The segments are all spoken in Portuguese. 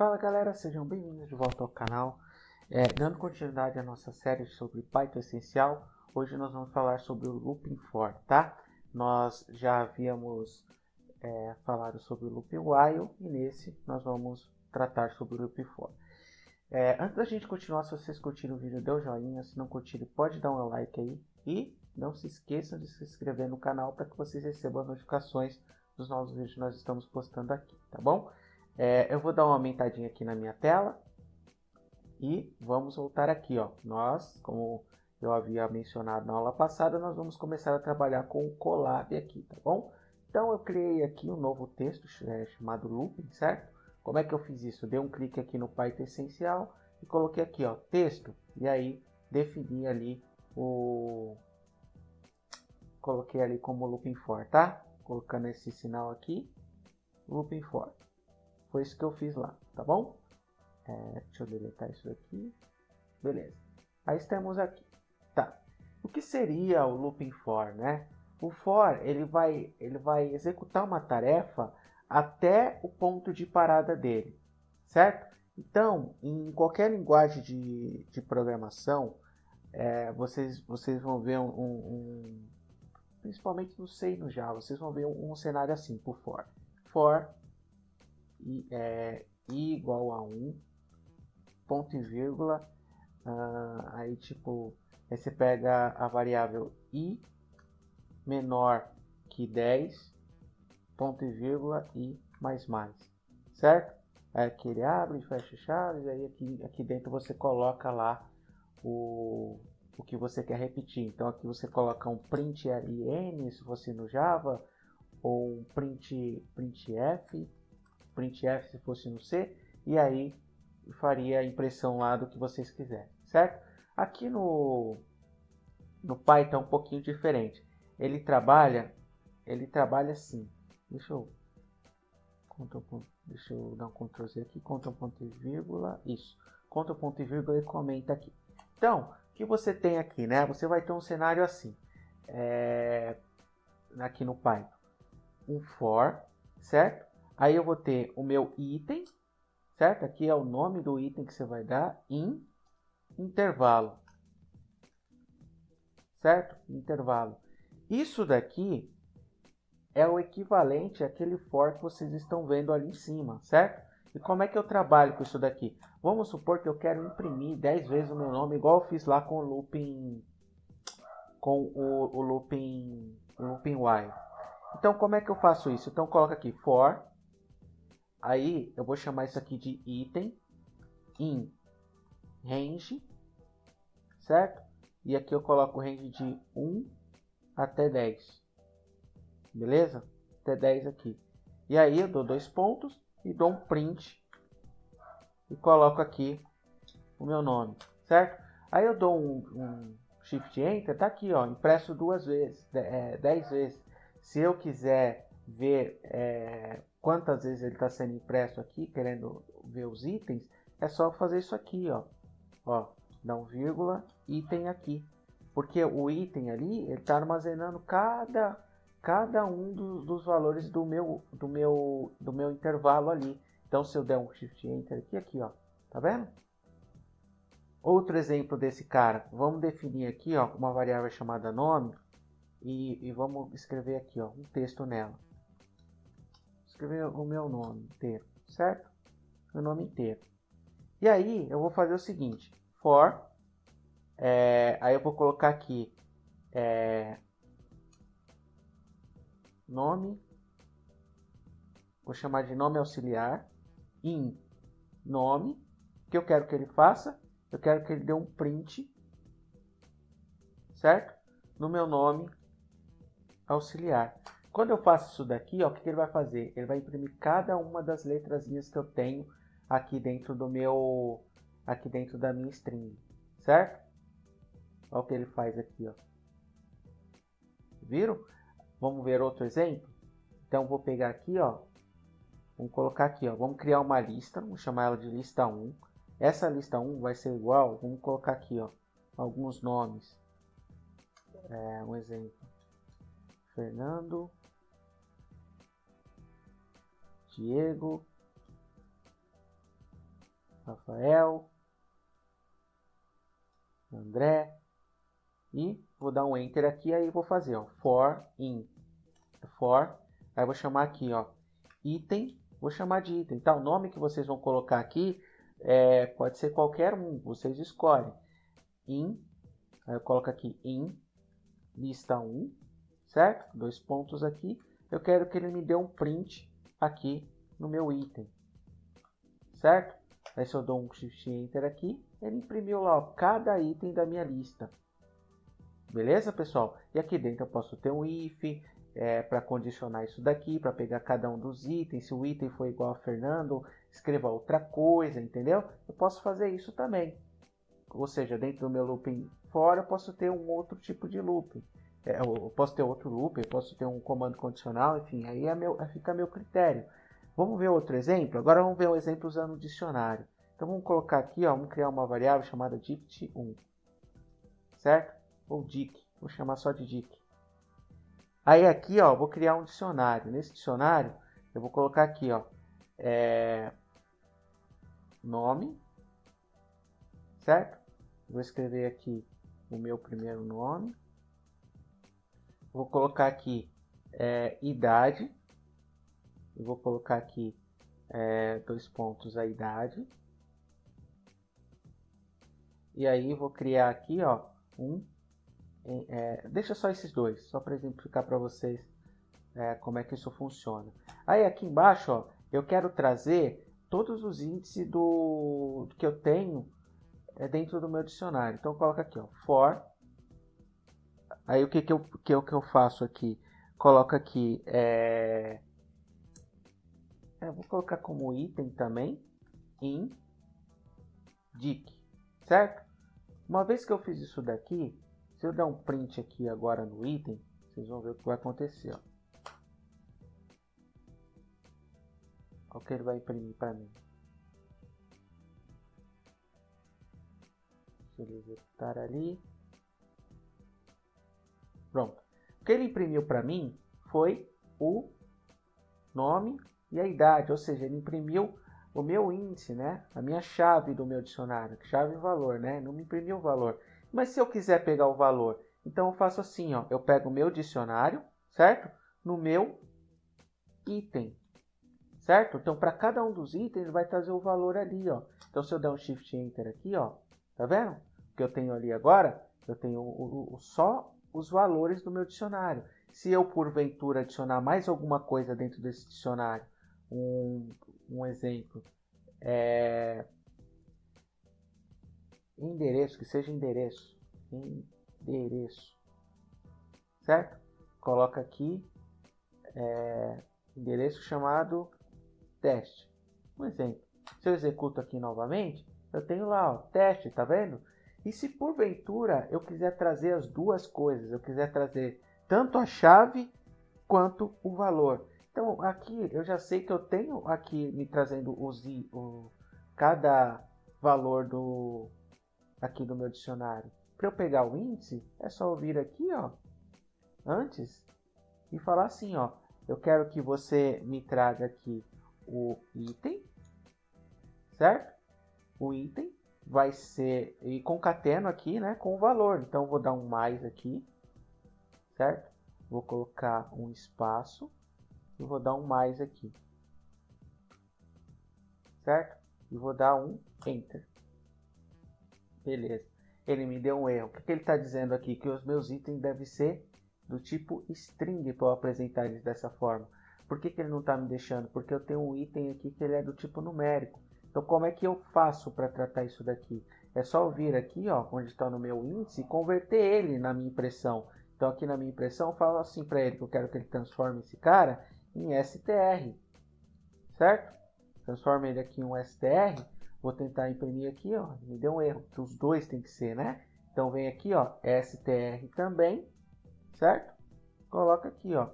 Fala galera, sejam bem-vindos de volta ao canal. Dando continuidade à nossa série sobre Python Essencial, hoje nós vamos falar sobre o Looping For, tá? Nós já havíamos falado sobre o Looping While e nesse nós vamos tratar sobre o Looping For. Antes da gente continuar, se vocês curtiram o vídeo, dê um joinha, se não curtiram pode dar um like aí e não se esqueçam de se inscrever no canal para que vocês recebam as notificações dos novos vídeos que nós estamos postando aqui, tá bom? Eu vou dar uma aumentadinha aqui na minha tela e vamos voltar aqui, ó. Nós, como eu havia mencionado na aula passada, nós vamos começar a trabalhar com o Colab aqui, tá bom? Então eu criei aqui um novo texto chamado Looping, certo? Como é que eu fiz isso? Dei um clique aqui no Python Essencial e coloquei aqui, ó, texto, e aí defini ali coloquei ali como Looping For, tá? Colocando esse sinal aqui, Looping For. Foi isso que eu fiz lá, tá bom? Deixa eu deletar isso aqui. Beleza. Aí estamos aqui. Tá. O que seria o Looping For, né? O for, ele vai executar uma tarefa até o ponto de parada dele, certo? Então, em qualquer linguagem de programação, vocês vão ver principalmente no C e no Java, vocês vão ver um cenário assim pro for. For i igual a 1, ponto e vírgula, aí tipo, aí você pega a variável i menor que 10, ponto e vírgula, i mais, certo? Aí aqui ele abre e fecha chaves, aí aqui dentro você coloca lá o que você quer repetir. Então aqui você coloca um print ln, se fosse no Java, ou um printf se fosse no C, e aí faria a impressão lá do que vocês quiserem, certo? Aqui no Python é um pouquinho diferente. Ele trabalha assim. Deixa eu dar um Ctrl Z aqui, Ctrl ponto e vírgula, isso. Ctrl ponto e vírgula e comenta aqui. Então, o que você tem aqui, né? Você vai ter um cenário assim, aqui no Python. Um for, certo? Aí eu vou ter o meu item, certo? Aqui é o nome do item que você vai dar em intervalo, certo? Intervalo. Isso daqui é o equivalente àquele for que vocês estão vendo ali em cima, certo? E como é que eu trabalho com isso daqui? Vamos supor que eu quero imprimir 10 vezes o meu nome, igual eu fiz lá com o looping, com o looping while. Então, como é que eu faço isso? Então, coloca aqui for. Aí eu vou chamar isso aqui de item in range, certo? E aqui eu coloco o range de 1 até 10. Beleza? Até 10 aqui. E aí eu dou 2 pontos e dou um print e coloco aqui o meu nome, certo? Aí eu dou um Shift Enter, tá aqui, ó, impresso 2 vezes, 10 vezes. Se eu quiser ver quantas vezes ele está sendo impresso aqui, querendo ver os itens, é só fazer isso aqui, ó, dá um vírgula, item aqui, porque o item ali ele está armazenando cada um dos valores do meu intervalo ali. Então se eu der um Shift Enter aqui, ó, tá vendo? Outro exemplo desse cara, vamos definir aqui, ó, uma variável chamada nome e vamos escrever aqui, ó, um texto nela. Escrever o meu nome inteiro, certo? Meu nome inteiro. E aí eu vou fazer o seguinte, for, aí eu vou colocar aqui nome, vou chamar de nome auxiliar, in nome, o que eu quero que ele faça? Eu quero que ele dê um print, certo? No meu nome auxiliar. Quando eu faço isso daqui, ó, o que ele vai fazer? Ele vai imprimir cada uma das letrazinhas que eu tenho aqui dentro da minha string, certo? Olha o que ele faz aqui, ó. Viram? Vamos ver outro exemplo? Então vou pegar aqui, ó, vamos colocar aqui, ó, vamos criar uma lista, vamos chamar ela de lista 1. Essa lista 1 vai ser igual, vamos colocar aqui, ó, alguns nomes. Um exemplo. Fernando, Diego, Rafael, André, e vou dar um Enter aqui, aí vou fazer, ó, for in, for, aí vou chamar aqui, ó, item, vou chamar de item, tá? O nome que vocês vão colocar aqui pode ser qualquer um, vocês escolhem. In, aí eu coloco aqui in, lista 1, certo? 2 pontos aqui, eu quero que ele me dê um print aqui no meu item, certo? Aí se eu dou um Shift Enter aqui, ele imprimiu lá, ó, cada item da minha lista. Beleza, pessoal? E aqui dentro eu posso ter um if para condicionar isso daqui, para pegar cada um dos itens. Se o item for igual a Fernando, escreva outra coisa, entendeu? Eu posso fazer isso também. Ou seja, dentro do meu looping for, eu posso ter um outro tipo de looping. Eu posso ter outro looping, eu posso ter um comando condicional, enfim, aí fica a meu critério. Vamos ver outro exemplo? Agora vamos ver um exemplo usando o dicionário. Então vamos colocar aqui, ó, vamos criar uma variável chamada dict1, certo? Ou dic, vou chamar só de dic. Aí aqui, ó, vou criar um dicionário. Nesse dicionário, eu vou colocar aqui, ó, nome, certo? Vou escrever aqui o meu primeiro nome. Vou colocar aqui idade. Eu vou colocar aqui 2 pontos a idade. E aí vou criar aqui, ó, deixa só esses dois, só para exemplificar para vocês como é que isso funciona. Aí aqui embaixo, ó, eu quero trazer todos os índices que eu tenho dentro do meu dicionário. Então eu coloco aqui, ó, for. Aí o que eu faço aqui? Coloco aqui, vou colocar como item também, in dic, certo? Uma vez que eu fiz isso daqui, se eu der um print aqui agora no item, vocês vão ver o que vai acontecer, ó. Olha o que ele vai imprimir para mim. Deixa eu executar ali. Pronto. O que ele imprimiu para mim foi o nome e a idade, ou seja, ele imprimiu o meu índice, né? A minha chave do meu dicionário, chave e valor, né? Não me imprimiu o valor. Mas se eu quiser pegar o valor, então eu faço assim, ó, eu pego o meu dicionário, certo? No meu item, certo? Então para cada um dos itens ele vai trazer o valor ali, ó. Então se eu der um Shift Enter aqui, ó, tá vendo? O que eu tenho ali agora, eu tenho só os valores do meu dicionário. Se eu porventura adicionar mais alguma coisa dentro desse dicionário, um exemplo, endereço, que seja endereço, certo? Coloca aqui endereço chamado teste, um exemplo. Se eu executo aqui novamente, eu tenho lá, ó, teste, tá vendo? E se porventura eu quiser trazer as duas coisas, eu quiser trazer tanto a chave quanto o valor. Então aqui eu já sei que eu tenho aqui me trazendo cada valor aqui do meu dicionário. Para eu pegar o índice, é só eu vir aqui, ó, antes e falar assim, ó, eu quero que você me traga aqui o item, certo? O item vai ser, e concateno aqui, né, com o valor. Então, vou dar um mais aqui, certo? Vou colocar um espaço e vou dar um mais aqui, certo? E vou dar um Enter. Beleza. Ele me deu um erro. O que ele está dizendo aqui? Que os meus itens devem ser do tipo string para eu apresentar eles dessa forma. Por que ele não está me deixando? Porque eu tenho um item aqui que ele é do tipo numérico. Então, como é que eu faço para tratar isso daqui? É só eu vir aqui, ó, onde está no meu índice, e converter ele na minha impressão. Então, aqui na minha impressão, eu falo assim para ele que eu quero que ele transforme esse cara em str, certo? Transforma ele aqui em um str. Vou tentar imprimir aqui, ó, me deu um erro. Os dois tem que ser, né? Então, vem aqui, ó, str também, certo? Coloca aqui, ó,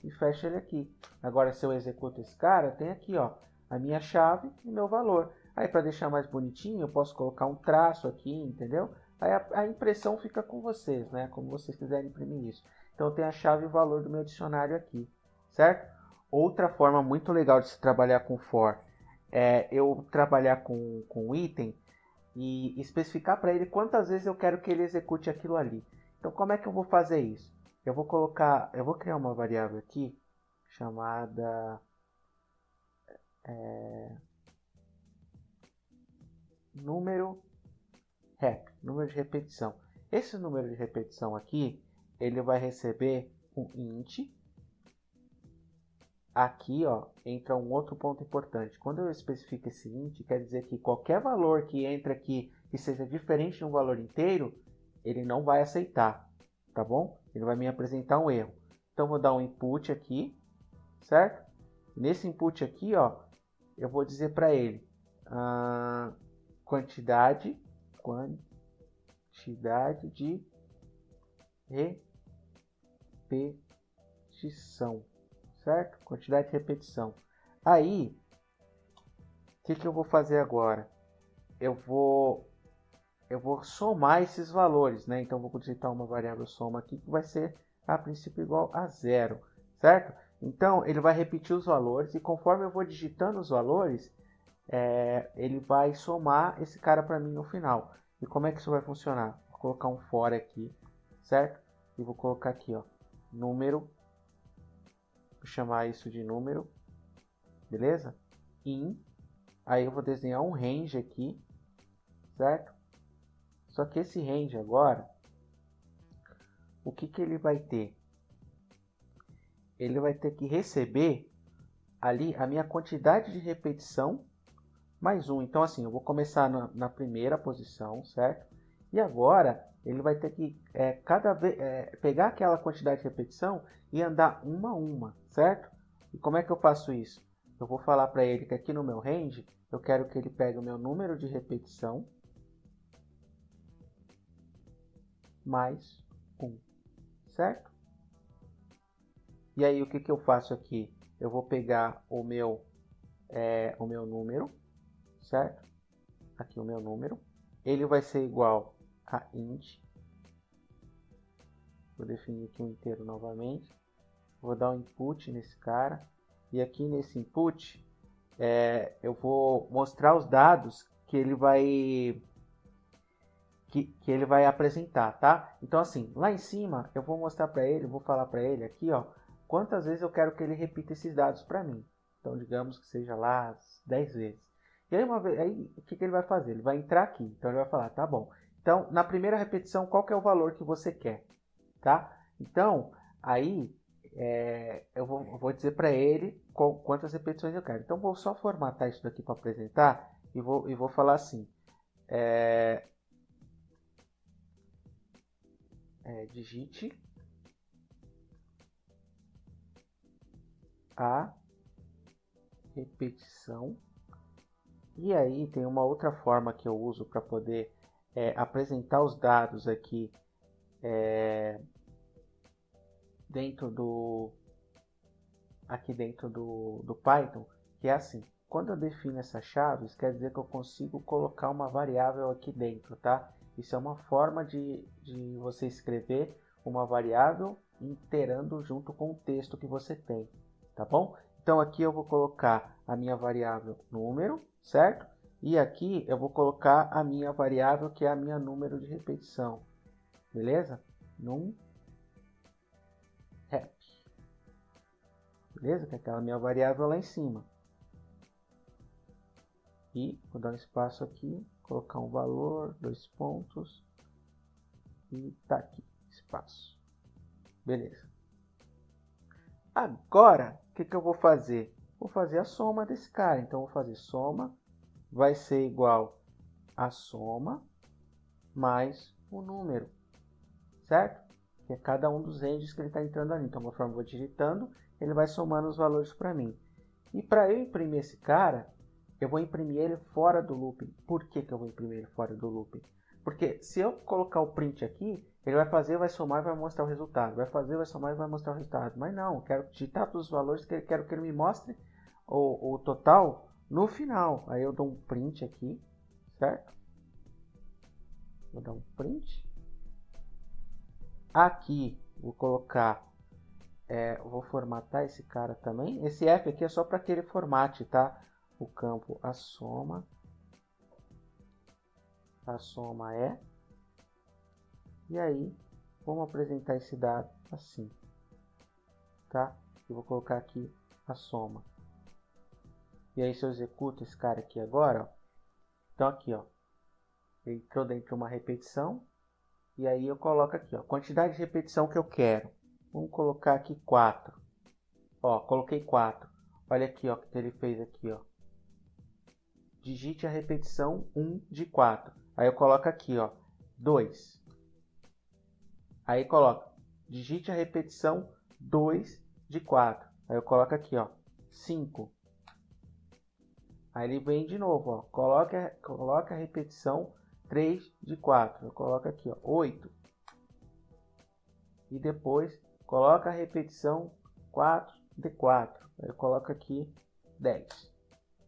e fecha ele aqui. Agora, se eu executo esse cara, tem aqui, ó, a minha chave e meu valor. Aí, para deixar mais bonitinho, eu posso colocar um traço aqui, entendeu? Aí a impressão fica com vocês, né? Como vocês quiserem imprimir isso. Então, tem a chave e o valor do meu dicionário aqui, certo? Outra forma muito legal de se trabalhar com for eu trabalhar com o item e especificar para ele quantas vezes eu quero que ele execute aquilo ali. Então, como é que eu vou fazer isso? Eu vou criar uma variável aqui chamada número número de repetição. Esse número de repetição aqui, ele vai receber um int. Aqui, ó, entra um outro ponto importante. Quando eu especifico esse int, quer dizer que qualquer valor que entra aqui que seja diferente de um valor inteiro, ele não vai aceitar, tá bom? Ele vai me apresentar um erro. Então, vou dar um input aqui, certo? Nesse input aqui, ó, eu vou dizer para ele quantidade de repetição, certo? Quantidade de repetição. Aí, o que eu vou fazer agora? Eu vou somar esses valores, né? Então, vou digitar uma variável soma aqui que vai ser, a princípio, igual a 0, certo? Então, ele vai repetir os valores e conforme eu vou digitando os valores, ele vai somar esse cara para mim no final. E como é que isso vai funcionar? Vou colocar um for aqui, certo? E vou colocar aqui, ó, número. Vou chamar isso de número, beleza? In. Aí eu vou desenhar um range aqui, certo? Só que esse range agora, o que ele vai ter? Ele vai ter que receber ali a minha quantidade de repetição mais 1. Então, assim, eu vou começar na primeira posição, certo? E agora, ele vai ter que cada vez pegar aquela quantidade de repetição e andar uma a uma, certo? E como é que eu faço isso? Eu vou falar para ele que aqui no meu range, eu quero que ele pegue o meu número de repetição mais 1, certo? E aí, o que eu faço aqui? Eu vou pegar o meu número, certo? Aqui o meu número. Ele vai ser igual a int. Vou definir aqui um inteiro novamente. Vou dar um input nesse cara. E aqui nesse input, eu vou mostrar os dados que ele vai que ele vai apresentar, tá? Então assim, lá em cima eu vou mostrar para ele, vou falar para ele aqui, ó, quantas vezes eu quero que ele repita esses dados para mim. Então digamos que seja lá 10 vezes. E aí, o que ele vai fazer? Ele vai entrar aqui. Então ele vai falar, tá bom. Então na primeira repetição, qual que é o valor que você quer, tá? Então aí eu vou dizer para ele quantas repetições eu quero. Então vou só formatar isso daqui para apresentar e vou falar assim. Digite a repetição. E aí tem uma outra forma que eu uso para poder apresentar os dados aqui dentro do Python, que é assim. Quando eu defino essas chaves, quer dizer que eu consigo colocar uma variável aqui dentro, tá? Isso é uma forma de você escrever uma variável iterando junto com o texto que você tem, tá bom? Então aqui eu vou colocar a minha variável número, certo? E aqui eu vou colocar a minha variável que é a minha número de repetição, beleza? Rep, beleza? Que é aquela minha variável lá em cima. E vou dar um espaço aqui, colocar um valor, 2 pontos, e tá aqui, espaço. Beleza. Agora, o que eu vou fazer? Vou fazer a soma desse cara. Então, vou fazer soma, vai ser igual a soma mais o número, certo? Que é cada um dos ranges que ele está entrando ali. Então, conforme eu vou digitando, ele vai somando os valores para mim. E para eu imprimir esse cara, eu vou imprimir ele fora do looping. Por que eu vou imprimir ele fora do looping? Porque se eu colocar o print aqui, ele vai fazer, vai somar e vai mostrar o resultado. Vai fazer, vai somar e vai mostrar o resultado. Mas não, eu quero digitar todos os valores que quero que ele me mostre o total no final. Aí eu dou um print aqui, certo? Vou dar um print. Aqui, vou colocar, vou formatar esse cara também. Esse F aqui é só para aquele formate, tá? o campo a soma é, e aí vamos apresentar esse dado assim, tá? Eu vou colocar aqui a soma. E aí se eu executo esse cara aqui agora, ó, então aqui, ó, ele entrou dentro de uma repetição, e aí eu coloco aqui, ó, quantidade de repetição que eu quero. Vamos colocar aqui 4. Ó, coloquei 4. Olha aqui, ó, o que ele fez aqui, ó. Digite a repetição 1 de 4. Aí eu coloco aqui, ó, 2. Aí coloco, digite a repetição 2 de 4. Aí eu coloco aqui, ó, 5. Aí ele vem de novo, ó, coloca a repetição 3 de 4. Eu coloco aqui, ó, 8. E depois coloca a repetição 4 de 4. Aí eu coloco aqui 10.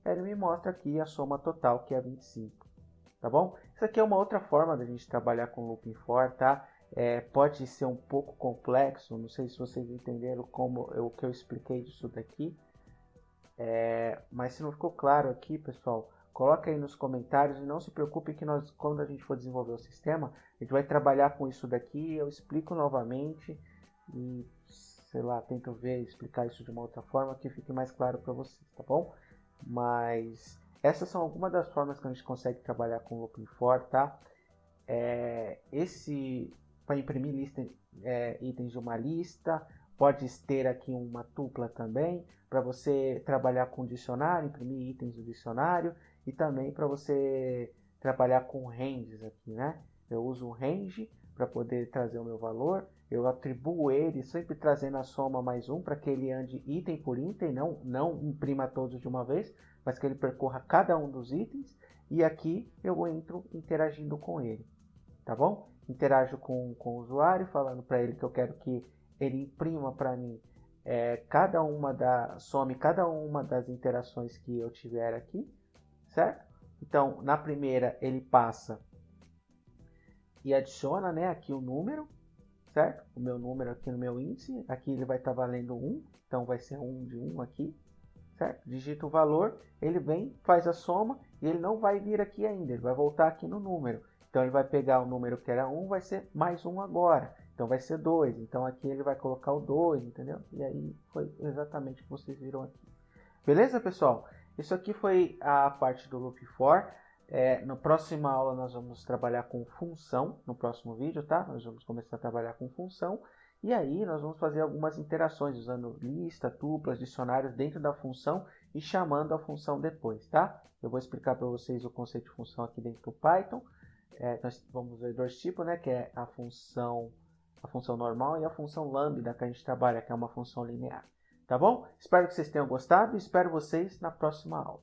Aí ele me mostra aqui a soma total, que é 25. Tá bom? Isso aqui é uma outra forma da gente trabalhar com looping for, tá? Pode ser um pouco complexo, não sei se vocês entenderam o que eu expliquei disso daqui. Mas se não ficou claro aqui, pessoal, coloca aí nos comentários e não se preocupe que nós, quando a gente for desenvolver o sistema, a gente vai trabalhar com isso daqui, eu explico novamente e, sei lá, tento explicar isso de uma outra forma que fique mais claro para vocês, tá bom? Mas essas são algumas das formas que a gente consegue trabalhar com o looping for, tá? Para imprimir itens de uma lista, pode ter aqui uma tupla também, para você trabalhar com dicionário, imprimir itens do dicionário, e também para você trabalhar com ranges aqui, né? Eu uso o range para poder trazer o meu valor, eu atribuo ele sempre trazendo a soma mais 1 para que ele ande item por item, não imprima todos de uma vez, mas que ele percorra cada um dos itens, e aqui eu entro interagindo com ele, tá bom? Interajo com o usuário, falando para ele que eu quero que ele imprima para mim some cada uma das interações que eu tiver aqui, certo? Então, na primeira ele passa e adiciona, né, aqui o número, certo? O meu número aqui no meu índice, aqui ele vai estar valendo 1, então vai ser 1 de 1 aqui, certo? Digita o valor, ele vem, faz a soma e ele não vai vir aqui ainda, ele vai voltar aqui no número. Então ele vai pegar o número que era 1, vai ser mais 1 agora. Então vai ser 2. Então aqui ele vai colocar o 2, entendeu? E aí foi exatamente o que vocês viram aqui. Beleza, pessoal? Isso aqui foi a parte do loop for. Na próxima aula nós vamos trabalhar com função, no próximo vídeo, tá? Nós vamos começar a trabalhar com função. E aí nós vamos fazer algumas interações usando lista, tuplas, dicionários dentro da função e chamando a função depois, tá? Eu vou explicar para vocês o conceito de função aqui dentro do Python. Nós vamos ver dois tipos, né? Que é a função normal e a função lambda que a gente trabalha, que é uma função linear. Tá bom? Espero que vocês tenham gostado e espero vocês na próxima aula.